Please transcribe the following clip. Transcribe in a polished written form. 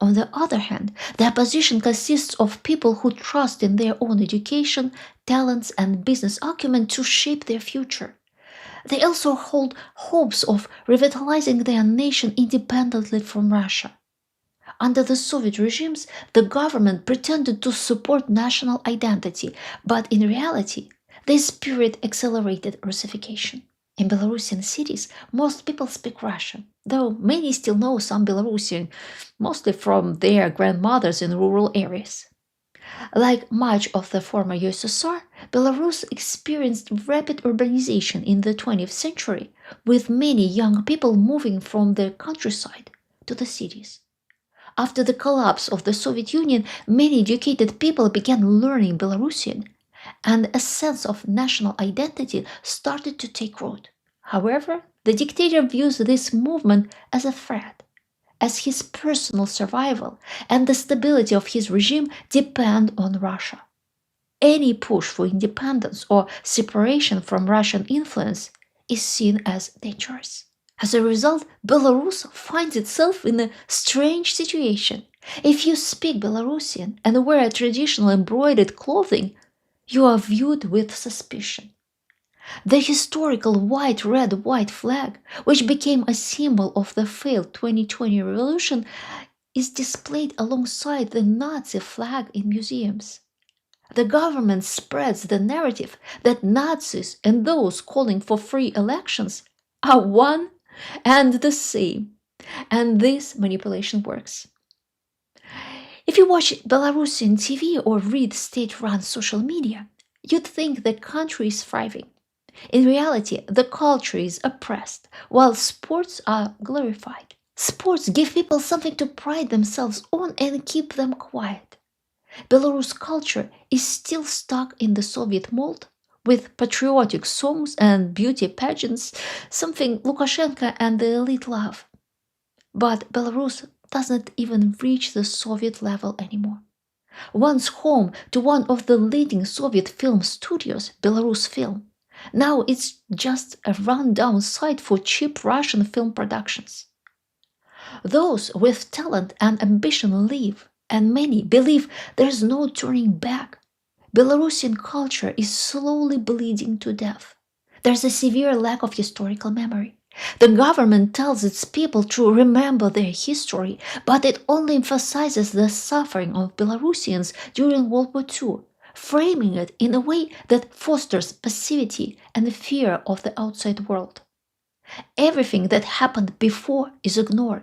On the other hand, the opposition consists of people who trust in their own education, talents, and business acumen to shape their future. They also hold hopes of revitalizing their nation independently from Russia. Under the Soviet regimes, the government pretended to support national identity, but in reality, this spirit accelerated Russification. In Belarusian cities, most people speak Russian, though many still know some Belarusian, mostly from their grandmothers in rural areas. Like much of the former USSR, Belarus experienced rapid urbanization in the 20th century, with many young people moving from the countryside to the cities. After the collapse of the Soviet Union, many educated people began learning Belarusian, and a sense of national identity started to take root. However, the dictator views this movement as a threat, as his personal survival and the stability of his regime depend on Russia. Any push for independence or separation from Russian influence is seen as dangerous. As a result, Belarus finds itself in a strange situation. If you speak Belarusian and wear traditional embroidered clothing, you are viewed with suspicion. The historical white-red-white flag, which became a symbol of the failed 2020 revolution, is displayed alongside the Nazi flag in museums. The government spreads the narrative that Nazis and those calling for free elections are one and the same, and this manipulation works. If you watch Belarusian TV or read state-run social media, you'd think the country is thriving. In reality, the culture is oppressed, while sports are glorified. Sports give people something to pride themselves on and keep them quiet. Belarus culture is still stuck in the Soviet mold, with patriotic songs and beauty pageants, something Lukashenko and the elite love. But Belarus doesn't even reach the Soviet level anymore. Once home to one of the leading Soviet film studios, Belarus Film, now it's just a rundown site for cheap Russian film productions. Those with talent and ambition leave, and many believe there's no turning back. Belarusian culture is slowly bleeding to death. There's a severe lack of historical memory. The government tells its people to remember their history, but it only emphasizes the suffering of Belarusians during World War II, framing it in a way that fosters passivity and the fear of the outside world. Everything that happened before is ignored,